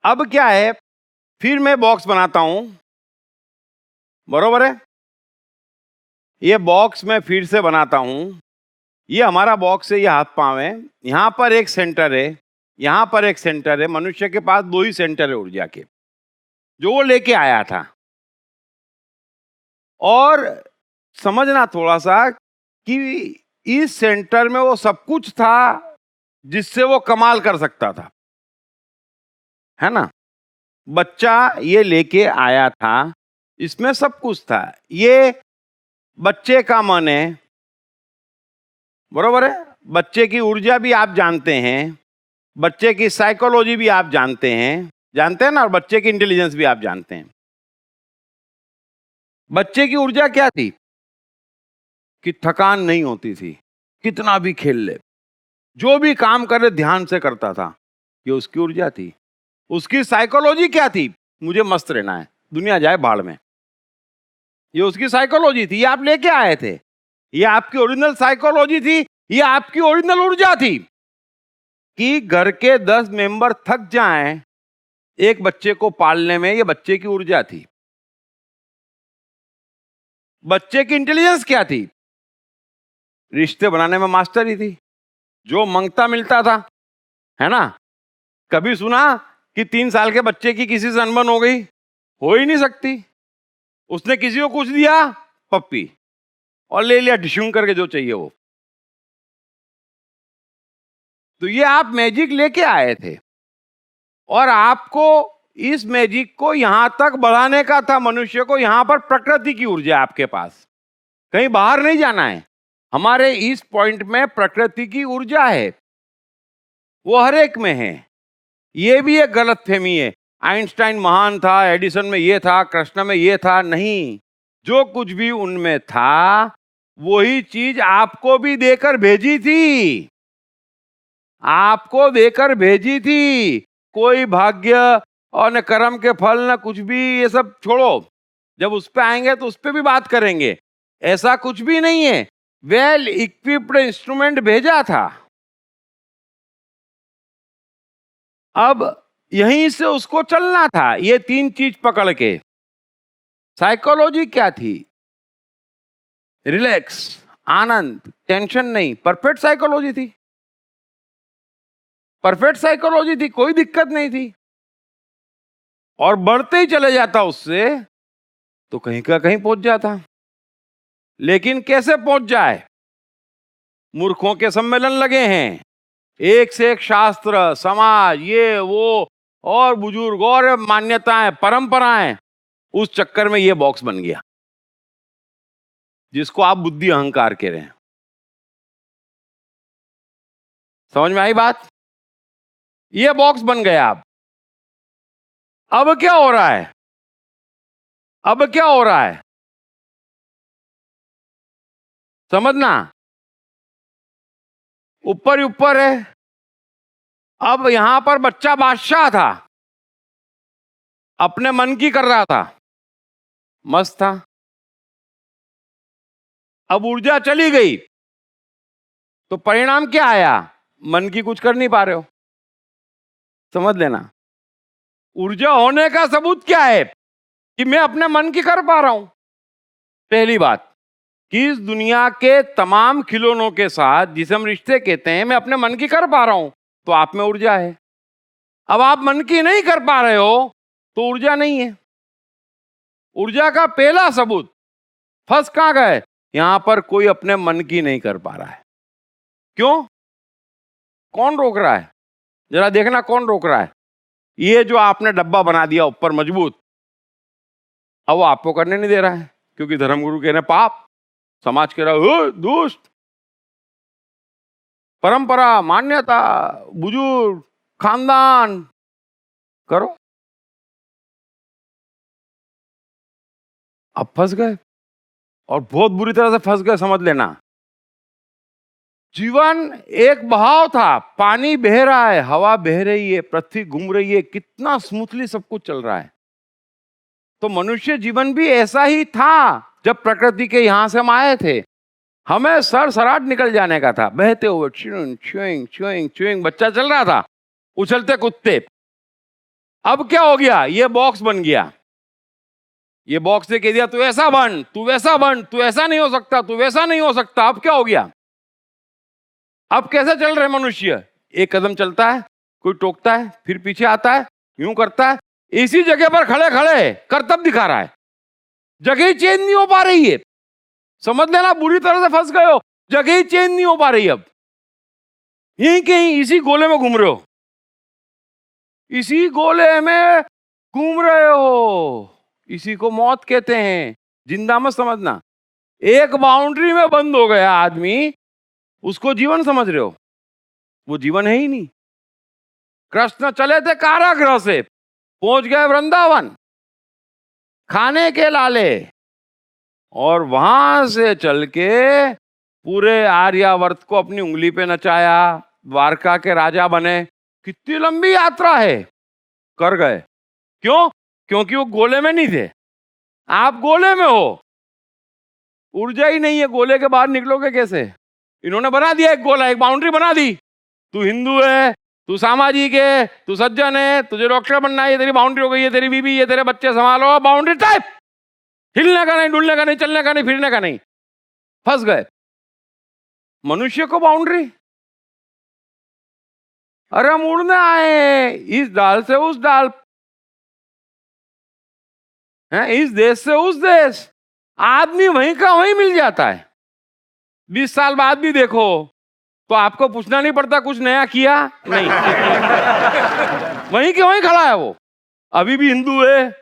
अब क्या है, फिर मैं बॉक्स बनाता हूं, बरोबर है। ये बॉक्स मैं फिर से बनाता हूं। ये हमारा बॉक्स है, ये हाथ पांव है। यहां पर एक सेंटर है, यहां पर एक सेंटर है। मनुष्य के पास दो ही सेंटर है ऊर्जा के, जो वो लेके आया था। और समझना थोड़ा सा कि इस सेंटर में वो सब कुछ था जिससे वो कमाल कर सकता था, है ना। बच्चा ये लेके आया था, इसमें सब कुछ था। ये बच्चे का मन है, बरोबर है। बच्चे की ऊर्जा भी आप जानते हैं, बच्चे की साइकोलॉजी भी आप जानते हैं ना, और बच्चे की इंटेलिजेंस भी आप जानते हैं। बच्चे की ऊर्जा क्या थी कि थकान नहीं होती थी, कितना भी खेल ले, जो भी काम करे ध्यान से करता था। ये उसकी ऊर्जा थी। उसकी साइकोलॉजी क्या थी, मुझे मस्त रहना है, दुनिया जाए भाड़ में। ये उसकी साइकोलॉजी थी, ये आप लेके आए थे। ये आपकी ओरिजिनल साइकोलॉजी थी, ये आपकी ओरिजिनल ऊर्जा थी कि घर के 10 मेंबर थक जाएं एक बच्चे को पालने में। ये बच्चे की ऊर्जा थी। बच्चे की इंटेलिजेंस क्या थी, रिश्ते बनाने में मास्टर ही थी। जो मांगता मिलता था, है ना। कभी सुना कि 3 साल के बच्चे की किसी से अनबन हो गई? हो ही नहीं सकती। उसने किसी को कुछ दिया, पप्पी, और ले लिया डिशूम करके जो चाहिए वो। तो ये आप मैजिक लेके आए थे, और आपको इस मैजिक को यहां तक बढ़ाने का था। मनुष्य को यहां पर प्रकृति की ऊर्जा आपके पास, कहीं बाहर नहीं जाना है। हमारे इस पॉइंट में प्रकृति की ऊर्जा है, वो हर एक में है। ये भी एक गलतफहमी है, आइंस्टाइन महान था, एडिसन में ये था, कृष्ण में ये था। नहीं, जो कुछ भी उनमें था वही चीज आपको भी देकर भेजी थी, आपको देकर भेजी थी। कोई भाग्य और न कर्म के फल न कुछ भी, ये सब छोड़ो। जब उस पे आएंगे तो उस पे भी बात करेंगे। ऐसा कुछ भी नहीं है, वेल इक्विप्ड इंस्ट्रूमेंट भेजा था। अब यहीं से उसको चलना था, ये 3 चीज पकड़ के। साइकोलॉजी क्या थी, रिलैक्स, आनंद, टेंशन नहीं, परफेक्ट साइकोलॉजी थी। परफेक्ट साइकोलॉजी थी, कोई दिक्कत नहीं थी। और बढ़ते ही चले जाता उससे तो कहीं का कहीं पहुंच जाता। लेकिन कैसे पहुंच जाए, मूर्खों के सम्मेलन लगे हैं, एक से एक शास्त्र, समाज, ये वो, और बुजुर्ग, और मान्यताएं, परंपराएं। उस चक्कर में ये बॉक्स बन गया, जिसको आप बुद्धि अहंकार कह रहे हैं। समझ में आई बात? ये बॉक्स बन गया। अब क्या हो रहा है, अब क्या हो रहा है, समझना। ऊपर ही ऊपर है। अब यहां पर बच्चा बादशाह था, अपने मन की कर रहा था, मस्त था। अब ऊर्जा चली गई तो परिणाम क्या आया, मन की कुछ कर नहीं पा रहे हो। समझ लेना, ऊर्जा होने का सबूत क्या है कि मैं अपने मन की कर पा रहा हूं। पहली बात कि इस दुनिया के तमाम खिलौनों के साथ, जिसे हम रिश्ते कहते हैं, मैं अपने मन की कर पा रहा हूं, तो आप में ऊर्जा है। अब आप मन की नहीं कर पा रहे हो तो ऊर्जा नहीं है। ऊर्जा का पहला सबूत, फंस कहां गए, यहां पर कोई अपने मन की नहीं कर पा रहा है। क्यों, कौन रोक रहा है, जरा देखना कौन रोक रहा है। ये जो आपने डब्बा बना दिया ऊपर मजबूत, अब वो आपको करने नहीं दे रहा है, क्योंकि धर्मगुरु कह रहे पाप, समाज कह रहा है दुष्ट, परंपरा, मान्यता, बुजुर्ग, खानदान, करो। अब फंस गए, और बहुत बुरी तरह से फंस गए, समझ लेना। जीवन एक बहाव था, पानी बह रहा है, हवा बह रही है, पृथ्वी घूम रही है, कितना स्मूथली सब कुछ चल रहा है। तो मनुष्य जीवन भी ऐसा ही था जब प्रकृति के यहां से हम आए थे। हमें सरसराट निकल जाने का था, बहते हुए च्युइंग च्युइंग च्युइंग च्युइंग, बच्चा चल रहा था, उछलते कुत्ते। अब क्या हो गया, ये बॉक्स बन गया। ये बॉक्स ने कह दिया तू ऐसा बन, तू वैसा बन, तू ऐसा नहीं हो सकता, तू वैसा नहीं हो सकता। अब क्या हो गया, अब कैसे चल रहे मनुष्य, एक कदम चलता है, कोई टोकता है, फिर पीछे आता है, यूं करता है, इसी जगह पर खड़े खड़े करतब दिखा रहा है, जगह ही चेंज नहीं हो पा रही है। समझ लेना, बुरी तरह से फंस गए हो, जगह ही चेंज नहीं हो पा रही। अब यहीं कहीं इसी गोले में घूम रहे हो, इसी गोले में घूम रहे हो। इसी को मौत कहते हैं, जिंदा मत समझना। एक बाउंड्री में बंद हो गया आदमी, उसको जीवन समझ रहे हो, वो जीवन है ही नहीं। कृष्ण चले थे कारागृह से, पहुंच गए वृंदावन, खाने के लाले, और वहां से चल के पूरे आर्यावर्त को अपनी उंगली पे नचाया, द्वारका के राजा बने। कितनी लंबी यात्रा है, कर गए। क्यों? क्योंकि वो गोले में नहीं थे, आप गोले में हो, ऊर्जा ही नहीं है, गोले के बाहर निकलोगे कैसे? इन्होंने बना दिया एक गोला, एक बाउंड्री बना दी। तू हिंदू है, तू सामाजिक है, तू सज्जन है, तुझे डॉक्टर बनना है, ये तेरी बाउंड्री हो गई है, तेरी बीवी, ये तेरे बच्चे संभालो, बाउंड्री टाइप। हिलने का नहीं, डुलने का नहीं, चलने का नहीं, फिरने का नहीं, फंस गए। मनुष्य को बाउंड्री, अरे हम उड़ने आए इस डाल से उस डाल, है इस देश से उस देश, आदमी वहीं का वहीं मिल जाता है। 20 साल बाद भी देखो तो आपको पूछना नहीं पड़ता कुछ नया किया नहीं। वहीं के वहीं खड़ा है वो, अभी भी हिंदू है,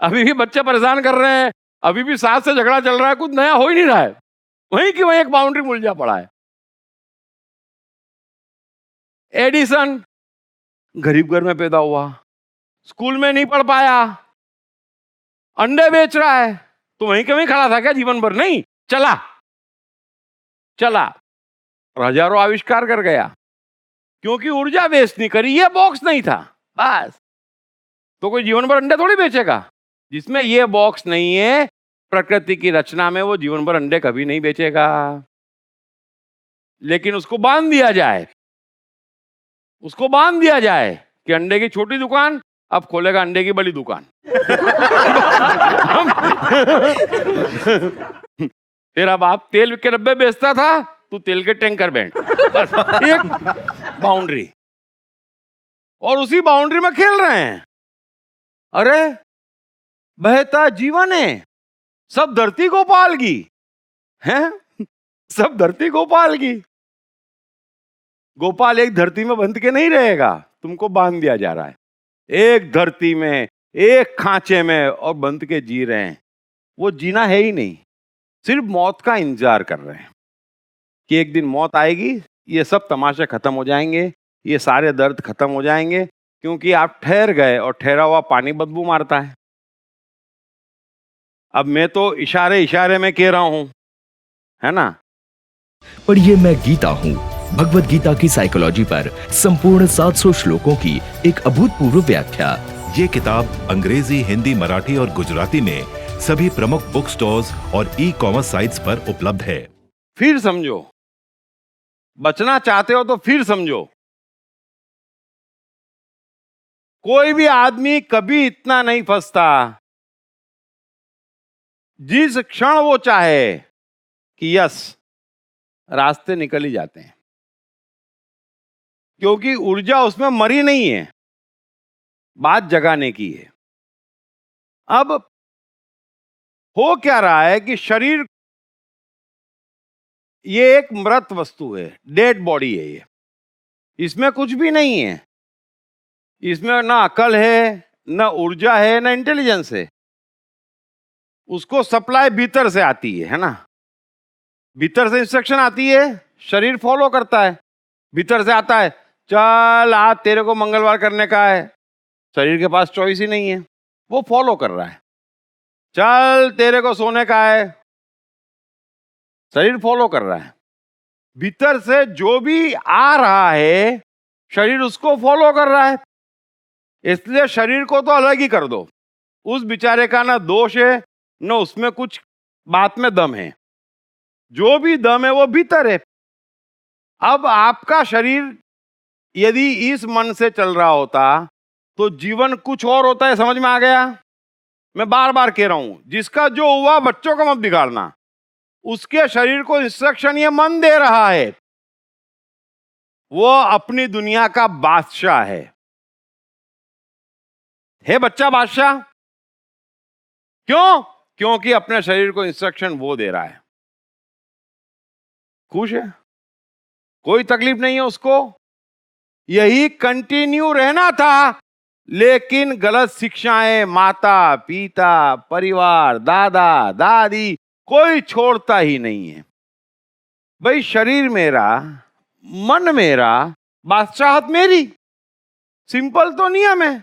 अभी भी बच्चे परेशान कर रहे हैं, अभी भी सास से झगड़ा चल रहा है, कुछ नया हो ही नहीं रहा है, वहीं की वहीं एक बाउंड्री मुलझा पड़ा है। एडिसन गरीब घर में पैदा हुआ, स्कूल में नहीं पढ़ पाया, अंडे बेच रहा है, तो वहीं के वहीं खड़ा था क्या जीवन भर? नहीं, चला चला, हजारों आविष्कार कर गया, क्योंकि ऊर्जा वेस्ट नहीं करी, ये बॉक्स नहीं था बस। तो कोई जीवन भर अंडे थोड़ी बेचेगा, जिसमें ये बॉक्स नहीं है प्रकृति की रचना में, वो जीवन भर अंडे कभी नहीं बेचेगा। लेकिन उसको बांध दिया जाए, उसको बांध दिया जाए कि अंडे की छोटी दुकान, अब खोलेगा अंडे की बड़ी दुकान। तेरा बाप तेल के डब्बे बेचता था, तू तेल के टैंकर बैठ, बस एक बाउंड्री, और उसी बाउंड्री में खेल रहे हैं। अरे बहता जीवन है, सब धरती गोपाल की है, सब धरती गोपाल की। गोपाल एक धरती में बंध के नहीं रहेगा, तुमको बांध दिया जा रहा है एक धरती में, एक खांचे में, और बंध के जी रहे हैं। वो जीना है ही नहीं, सिर्फ मौत का इंतजार कर रहे हैं कि एक दिन मौत आएगी, ये सब तमाशे खत्म हो जाएंगे, ये सारे दर्द खत्म हो जाएंगे, क्योंकि आप ठहर गए, और ठहरा हुआ पानी बदबू मारता है। अब मैं तो इशारे इशारे में कह रहा हूं, है ना। पर ये मैं गीता हूँ, भगवत गीता की साइकोलॉजी पर संपूर्ण 700 श्लोकों की एक अभूतपूर्व व्याख्या। ये किताब अंग्रेजी, हिंदी, मराठी और गुजराती में सभी प्रमुख बुक स्टोर्स और ई-कॉमर्स साइट्स पर उपलब्ध है। फिर समझो, बचना चाहते हो तो फिर समझो, कोई भी आदमी कभी इतना नहीं फंसता जिस क्षण वो चाहे कि यस, रास्ते निकल ही जाते हैं, क्योंकि ऊर्जा उसमें मरी नहीं है, बात जगाने की है। अब हो क्या रहा है कि शरीर ये एक मृत वस्तु है, डेड बॉडी है ये, इसमें कुछ भी नहीं है, इसमें ना अकल है, ना ऊर्जा है, ना इंटेलिजेंस है। उसको सप्लाई भीतर से आती है ना, भीतर से इंस्ट्रक्शन आती है, शरीर फॉलो करता है। भीतर से आता है, चल आज तेरे को मंगलवार करने का है, शरीर के पास चॉइस ही नहीं है, वो फॉलो कर रहा है। चल तेरे को सोने का है, शरीर फॉलो कर रहा है। भीतर से जो भी आ रहा है, शरीर उसको फॉलो कर रहा है। इसलिए शरीर को तो अलग ही कर दो, उस बेचारे का ना दोष है, न उसमें कुछ बात में दम है, जो भी दम है वो भीतर है। अब आपका शरीर यदि इस मन से चल रहा होता तो जीवन कुछ और होता है, समझ में आ गया? मैं बार बार कह रहा हूं, जिसका जो हुआ बच्चों को मत बिगाड़ना। उसके शरीर को इंस्ट्रक्शन ये मन दे रहा है, वो अपनी दुनिया का बादशाह है बच्चा बादशाह। क्यों? क्योंकि अपने शरीर को इंस्ट्रक्शन वो दे रहा है। खुश है, कोई तकलीफ नहीं है उसको। यही कंटिन्यू रहना था, लेकिन गलत शिक्षाएं माता पिता परिवार दादा दादी कोई छोड़ता ही नहीं है। भाई शरीर मेरा, मन मेरा, बादशाहत मेरी। सिंपल तो नियम है।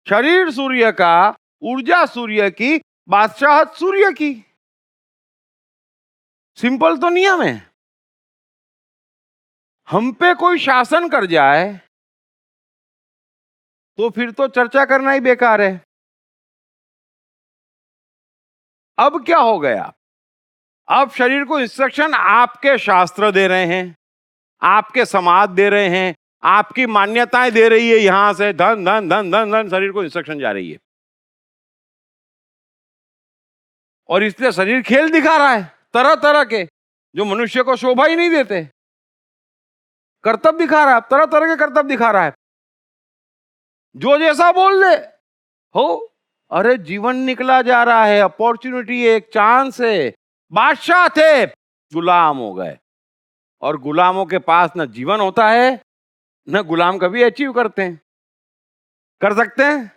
शरीर सूर्य का, ऊर्जा सूर्य की, बादशाहत सूर्य की। सिंपल तो नियम है। हम पे कोई शासन कर जाए तो फिर तो चर्चा करना ही बेकार है। अब क्या हो गया? अब शरीर को इंस्ट्रक्शन आपके शास्त्र दे रहे हैं, आपके समाज दे रहे हैं, आपकी मान्यताएं दे रही है। यहां से धन धन धन धन धन शरीर को इंस्ट्रक्शन जा रही है, और इसलिए शरीर खेल दिखा रहा है तरह तरह के, जो मनुष्य को शोभा ही नहीं देते। कर्तव्य दिखा रहा है, तरह तरह के कर्तव्य दिखा रहा है, जो जैसा बोल दे हो। अरे जीवन निकला जा रहा है, अपॉर्चुनिटी, एक चांस है। बादशाह थे, गुलाम हो गए। और गुलामों के पास न जीवन होता है, न गुलाम कभी अचीव करते हैं। कर सकते हैं?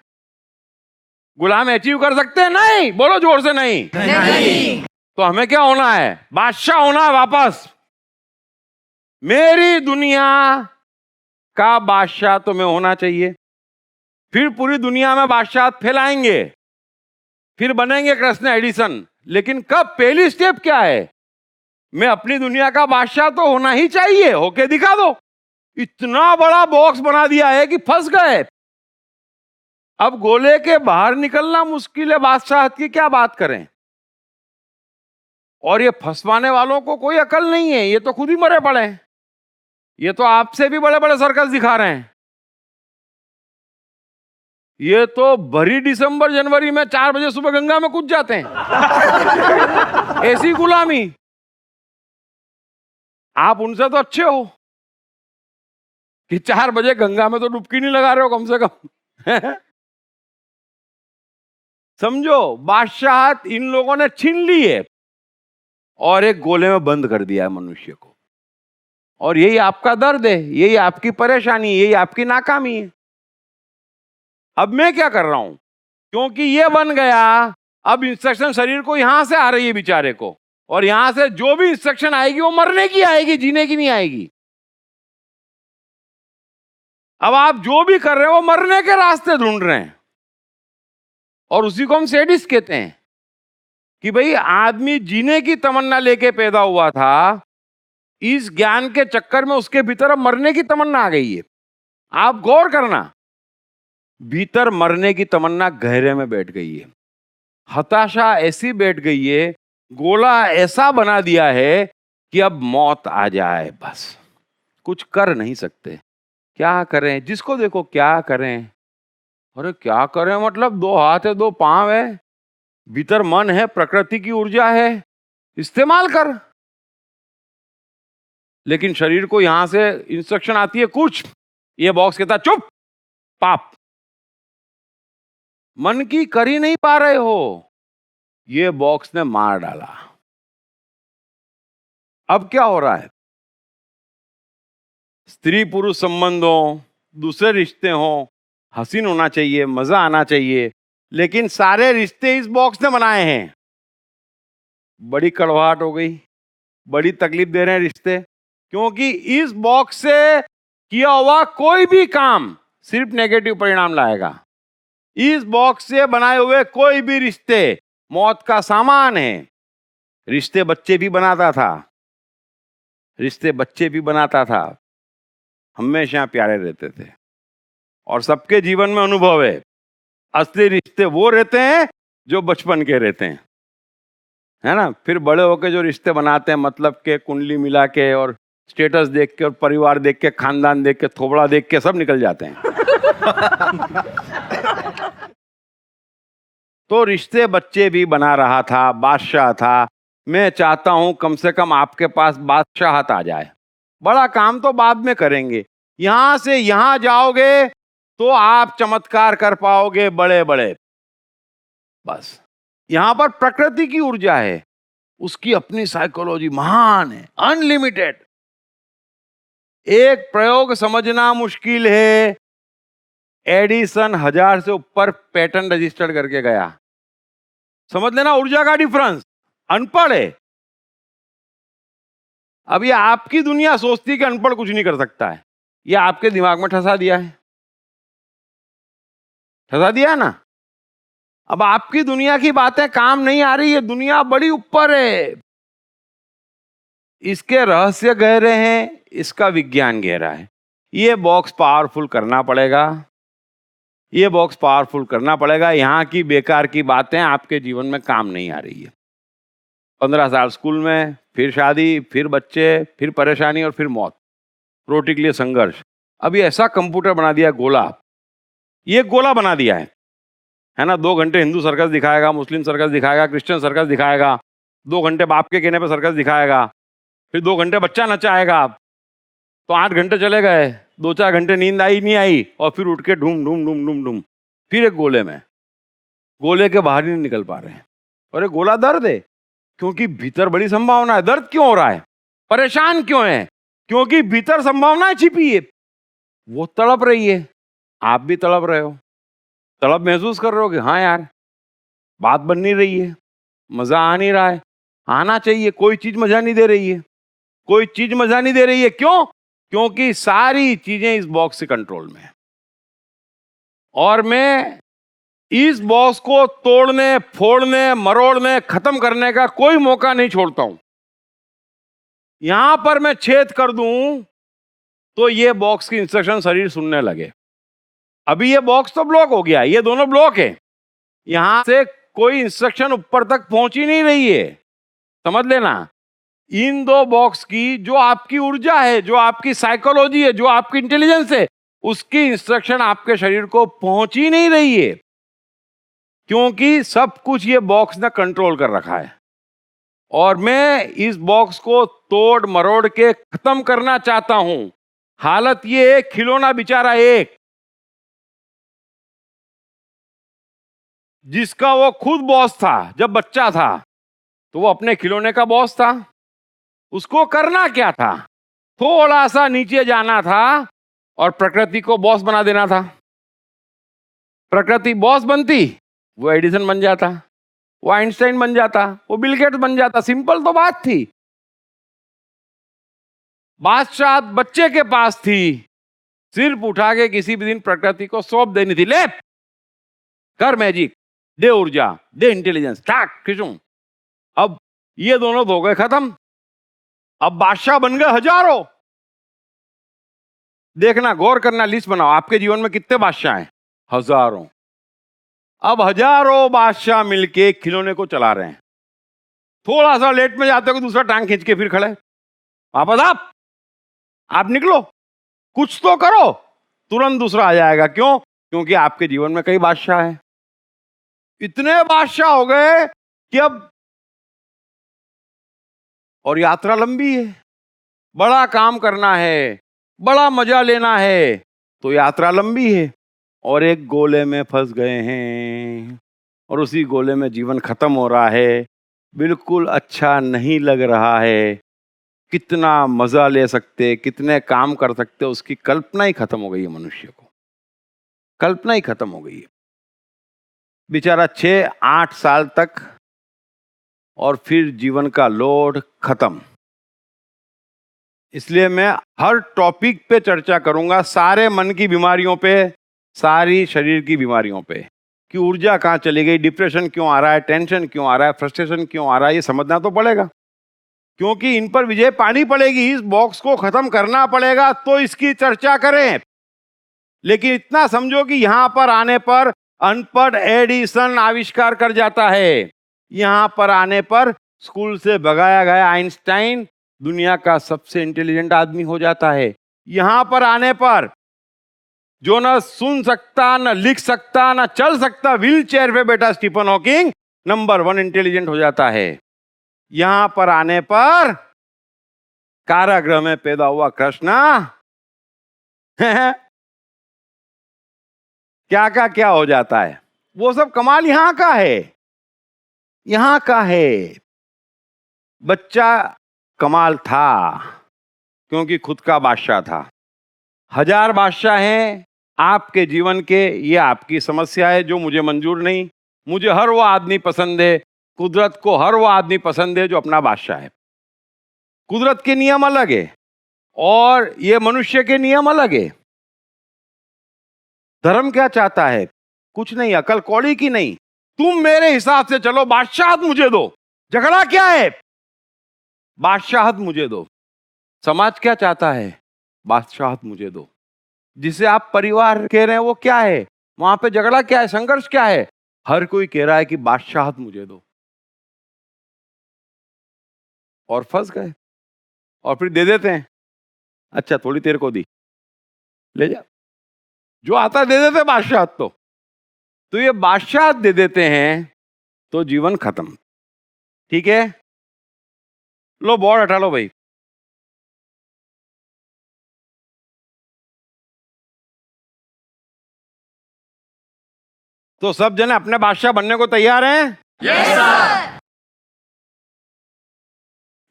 गुलाम अचीव कर सकते हैं? नहीं। बोलो जोर से, नहीं, नहीं। तो हमें क्या होना है? बादशाह होना है वापस। मेरी दुनिया का बादशाह तो मैं होना चाहिए। फिर पूरी दुनिया में बादशाह फैलाएंगे, फिर बनेंगे कृष्ण एडिसन। लेकिन कब? पहली स्टेप क्या है? मैं अपनी दुनिया का बादशाह तो होना ही चाहिए। होके दिखा दो। इतना बड़ा बॉक्स बना दिया है कि फंस गए। अब गोले के बाहर निकलना मुश्किल है, बादशाहत की क्या बात करें। और ये फंसवाने वालों को कोई अकल नहीं है, ये तो खुद ही मरे पड़े हैं। ये तो आपसे भी बड़े बड़े सर्कस दिखा रहे हैं। ये तो भरी दिसंबर जनवरी में 4 बजे सुबह गंगा में कूद जाते हैं। ऐसी गुलामी। आप उनसे तो अच्छे हो कि 4 बजे गंगा में तो डुबकी नहीं लगा रहे हो कम से कम। समझो, बादशाहत इन लोगों ने छीन ली है और एक गोले में बंद कर दिया है मनुष्य को। और यही आपका दर्द है, यही आपकी परेशानी, यही आपकी नाकामी है। अब मैं क्या कर रहा हूं? क्योंकि ये बन गया, अब इंस्ट्रक्शन शरीर को यहां से आ रही है बेचारे को, और यहां से जो भी इंस्ट्रक्शन आएगी वो मरने की आएगी, जीने की नहीं आएगी। अब आप जो भी कर रहे हैं वो मरने के रास्ते ढूंढ रहे हैं। और उसी को हम सैडिस्ट कहते हैं कि भाई आदमी जीने की तमन्ना लेके पैदा हुआ था, इस ज्ञान के चक्कर में उसके भीतर अब मरने की तमन्ना आ गई है। आप गौर करना, भीतर मरने की तमन्ना गहरे में बैठ गई है। हताशा ऐसी बैठ गई है, गोला ऐसा बना दिया है कि अब मौत आ जाए बस, कुछ कर नहीं सकते। क्या करें? जिसको देखो क्या करें। अरे क्या करें मतलब? 2 हाथ है, 2 पांव है, भीतर मन है, प्रकृति की ऊर्जा है, इस्तेमाल कर। लेकिन शरीर को यहां से इंस्ट्रक्शन आती है कुछ, ये बॉक्स कहता चुप, पाप। मन की कर ही नहीं पा रहे हो, ये बॉक्स ने मार डाला। अब क्या हो रहा है? स्त्री पुरुष संबंधों, दूसरे रिश्ते हों, हसीन होना चाहिए, मजा आना चाहिए, लेकिन सारे रिश्ते इस बॉक्स ने बनाए हैं। बड़ी कड़वाहट हो गई, बड़ी तकलीफ दे रहे हैं रिश्ते, क्योंकि इस बॉक्स से किया हुआ कोई भी काम सिर्फ नेगेटिव परिणाम लाएगा। इस बॉक्स से बनाए हुए कोई भी रिश्ते मौत का सामान है। रिश्ते बच्चे भी बनाता था, रिश्ते बच्चे भी बनाता था, हमेशा प्यारे रहते थे। और सबके जीवन में अनुभव है, असली रिश्ते वो रहते हैं जो बचपन के रहते हैं, है ना। फिर बड़े होके जो रिश्ते बनाते हैं, मतलब के कुंडली मिला के और स्टेटस देख के और परिवार देख के, खानदान देख के, थोबड़ा देख के सब निकल जाते हैं। तो रिश्ते बच्चे भी बना रहा था, बादशाह था। मैं चाहता हूं कम से कम आपके पास बादशाहत आ जाए। बड़ा काम तो बाद में करेंगे, यहां से यहां जाओगे तो आप चमत्कार कर पाओगे बड़े बड़े। बस यहां पर प्रकृति की ऊर्जा है, उसकी अपनी साइकोलॉजी महान है, अनलिमिटेड। एक प्रयोग समझना मुश्किल है। एडिसन 1000 से ऊपर पेटेंट रजिस्टर्ड करके गया। समझ लेना ऊर्जा का डिफरेंस। अनपढ़ है। अब ये आपकी दुनिया सोचती है कि अनपढ़ कुछ नहीं कर सकता है, ये आपके दिमाग में ठसा दिया है, ठसा दिया है ना। अब आपकी दुनिया की बातें काम नहीं आ रही है, दुनिया बड़ी ऊपर है। इसके रहस्य गहरे हैं, इसका विज्ञान गहरा है। ये बॉक्स पावरफुल करना पड़ेगा, ये बॉक्स पावरफुल करना पड़ेगा। यहाँ की बेकार की बातें आपके जीवन में काम नहीं आ रही है। 15 साल स्कूल में, फिर शादी, फिर बच्चे, फिर परेशानी और फिर मौत, रोटी के लिए संघर्ष। अभी ऐसा कंप्यूटर बना दिया गोला, ये गोला बना दिया है ना। 2 घंटे हिंदू सर्कस दिखाएगा, मुस्लिम सर्कस दिखाएगा, क्रिश्चियन सर्कस दिखाएगा, 2 घंटे बाप के कहने पर सर्कस दिखाएगा, फिर 2 घंटे बच्चा नचाएगा। तो 8 घंटे चले गए, 2-4 घंटे नींद आई नहीं आई, और फिर उठ के ढूम ढूम ढूम ढूम ढूम फिर एक गोले में, गोले के बाहर ही नहीं निकल पा रहे हैं। और ये गोला दर्द है, क्योंकि भीतर बड़ी संभावना है। दर्द क्यों हो रहा है, परेशान क्यों है, क्योंकि भीतर संभावना छिपी है। वो तड़प रही है, आप भी तड़प रहे हो, तड़प महसूस कर रहे हो कि हाँ यार बात बन नहीं रही है, मजा आ नहीं रहा है, आना चाहिए, कोई चीज मजा नहीं दे रही है, कोई चीज मजा नहीं दे रही है। क्यों? क्योंकि सारी चीजें इस बॉक्स से कंट्रोल में है। और मैं इस बॉक्स को तोड़ने, फोड़ने, मरोड़ने, खत्म करने का कोई मौका नहीं छोड़ता हूं। यहां पर मैं छेद कर दूं तो ये बॉक्स की इंस्ट्रक्शन शरीर सुनने लगे। अभी ये बॉक्स तो ब्लॉक हो गया, ये दोनों ब्लॉक है, यहां से कोई इंस्ट्रक्शन ऊपर तक पहुंच ही नहीं रही है। समझ लेना, इन 2 बॉक्स की जो आपकी ऊर्जा है, जो आपकी साइकोलॉजी है, जो आपकी इंटेलिजेंस है, उसकी इंस्ट्रक्शन आपके शरीर को पहुंच ही नहीं रही है, क्योंकि सब कुछ ये बॉक्स ने कंट्रोल कर रखा है। और मैं इस बॉक्स को तोड़ मरोड़ के खत्म करना चाहता हूं। हालत ये है, खिलौना बेचारा एक, जिसका वो खुद बॉस था जब बच्चा था, तो वो अपने खिलौने का बॉस था। उसको करना क्या था, थोड़ा सा नीचे जाना था और प्रकृति को बॉस बना देना था। प्रकृति बॉस बनती, वो एडिसन बन जाता, वो आइंस्टाइन बन जाता, वो बिल गेट्स बन जाता। सिंपल तो बात थी। बादशाह बच्चे के पास थी, सिर्फ उठा के किसी भी दिन प्रकृति को सौंप देनी थी। ले कर मैजिक, दे ऊर्जा, दे इंटेलिजेंस, ठाक खिचूं। अब ये दोनों तो हो गए खत्म। अब बादशाह बन गए हजारों। देखना, गौर करना, लिस्ट बनाओ, आपके जीवन में कितने बादशाह हैं? हजारों। अब हजारों बादशाह मिलके खिलौने को चला रहे हैं। थोड़ा सा लेट में जाते हो कि दूसरा टांग खींच के फिर खड़े, वापस आप निकलो, कुछ तो करो, तुरंत दूसरा आ जाएगा। क्यों? क्योंकि आपके जीवन में कई बादशाह हैं। इतने बादशाह हो गए कि अब, और यात्रा लंबी है, बड़ा काम करना है, बड़ा मजा लेना है, तो यात्रा लंबी है। और एक गोले में फंस गए हैं, और उसी गोले में जीवन खत्म हो रहा है। बिल्कुल अच्छा नहीं लग रहा है। कितना मजा ले सकते, कितने काम कर सकते, उसकी कल्पना ही खत्म हो गई है। मनुष्य को कल्पना ही खत्म हो गई है। बेचारा 6-8 साल तक, और फिर जीवन का लोड खत्म। इसलिए मैं हर टॉपिक पे चर्चा करूंगा, सारे मन की बीमारियों पे, सारी शरीर की बीमारियों पे, कि ऊर्जा कहाँ चली गई, डिप्रेशन क्यों आ रहा है, टेंशन क्यों आ रहा है, फ्रस्ट्रेशन क्यों आ रहा है। ये समझना तो पड़ेगा, क्योंकि इन पर विजय पानी पड़ेगी। इस बॉक्स को खत्म करना पड़ेगा, तो इसकी चर्चा करें। लेकिन इतना समझो कि यहां पर आने पर अनपढ़ एडिसन आविष्कार कर जाता है, यहां पर आने पर स्कूल से भगाया गया आइंस्टाइन दुनिया का सबसे इंटेलिजेंट आदमी हो जाता है। यहां पर आने पर जो न सुन सकता, न लिख सकता, न चल सकता, व्हील चेयर पे बैठा स्टीफन हॉकिंग नंबर 1 इंटेलिजेंट हो जाता है। यहां पर आने पर कारागृह में पैदा हुआ कृष्णा क्या हो जाता है। वो सब कमाल यहां का है, यहां का है। बच्चा कमाल था क्योंकि खुद का बादशाह था। 1000 बादशाह हैं आपके जीवन के, ये आपकी समस्या है जो मुझे मंजूर नहीं। मुझे हर वो आदमी पसंद है, कुदरत को हर वो आदमी पसंद है जो अपना बादशाह है। कुदरत के नियम अलग है और ये मनुष्य के नियम अलग है। धर्म क्या चाहता है? कुछ नहीं, अकल कौड़ी की नहीं, तुम मेरे हिसाब से चलो, बादशाहत मुझे दो। झगड़ा क्या है? बादशाहत मुझे दो। समाज क्या चाहता है? बादशाहत मुझे दो। जिसे आप परिवार कह रहे हैं वो क्या है? वहां पे झगड़ा क्या है, संघर्ष क्या है? हर कोई कह रहा है कि बादशाहत मुझे दो, और फंस गए। और फिर दे देते हैं, अच्छा थोड़ी देर को दी, ले जा, जो आता दे देते बादशाहत। तो ये बादशाहत दे देते हैं तो जीवन खत्म। ठीक है, लो बोर्ड हटा लो भाई। तो सब जने अपने बादशाह बनने को तैयार हैं? Yes sir.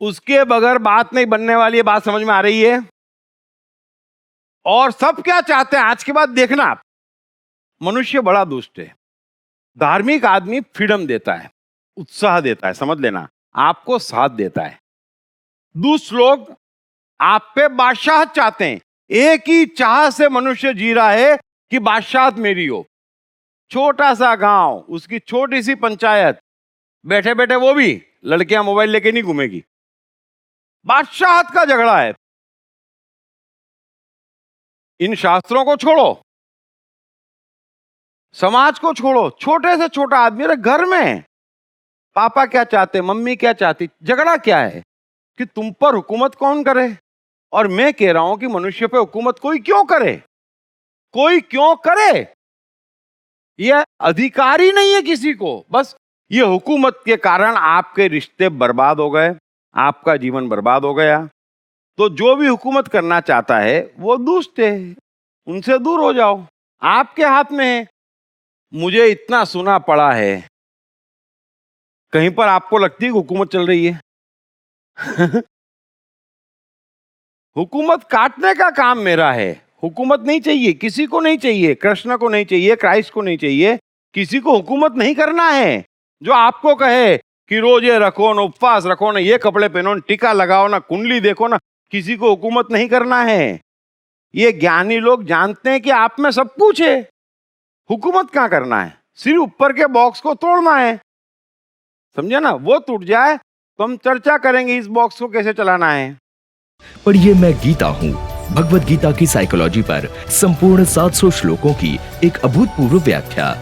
उसके बगैर बात नहीं बनने वाली है, बात समझ में आ रही है? और सब क्या चाहते हैं आज के बाद देखना आप, मनुष्य बड़ा दुष्ट है। धार्मिक आदमी फ्रीडम देता है, उत्साह देता है, समझ लेना, आपको साथ देता है। दुष्ट लोग आप पे बादशाहत चाहते हैं। एक ही चाह से मनुष्य जी रहा है कि बादशाहत मेरी हो। छोटा सा गांव, उसकी छोटी सी पंचायत, बैठे बैठे वो भी लड़कियां मोबाइल लेके नहीं घूमेगी। बादशाहत का झगड़ा है। इन शास्त्रों को छोड़ो, समाज को छोड़ो, छोटे से छोटा आदमी, अरे घर में पापा क्या चाहते, मम्मी क्या चाहती, झगड़ा क्या है कि तुम पर हुकूमत कौन करे। और मैं कह रहा हूं कि मनुष्य पे हुकूमत कोई क्यों करे, कोई क्यों करे? यह अधिकार ही नहीं है किसी को। बस ये हुकूमत के कारण आपके रिश्ते बर्बाद हो गए, आपका जीवन बर्बाद हो गया। तो जो भी हुकूमत करना चाहता है वो दुष्ट है, उनसे दूर हो जाओ, आपके हाथ में है। मुझे इतना सुना पड़ा है, कहीं पर आपको लगती है कि हुकूमत चल रही है? हुकूमत काटने का काम मेरा है। हुकूमत नहीं चाहिए, किसी को नहीं चाहिए, कृष्ण को नहीं चाहिए, क्राइस्ट को नहीं चाहिए, किसी को हुकूमत नहीं करना है। जो आपको कहे कि रोजे रखो ना, उपवास रखो ना, ये कपड़े पहनो ना, टीका लगाओ ना, कुंडली देखो ना, किसी को हुकूमत नहीं करना है। ये ज्ञानी लोग जानते हैं कि आप में सब कुछ है, हुकूमत क्या करना है, सिर्फ ऊपर के बॉक्स को तोड़ना है। समझे ना? वो टूट जाए तो हम चर्चा करेंगे इस बॉक्स को कैसे चलाना है। पढ़िए मैं गीता हूँ, भगवत गीता की साइकोलॉजी पर संपूर्ण 700 श्लोकों की एक अभूतपूर्व व्याख्या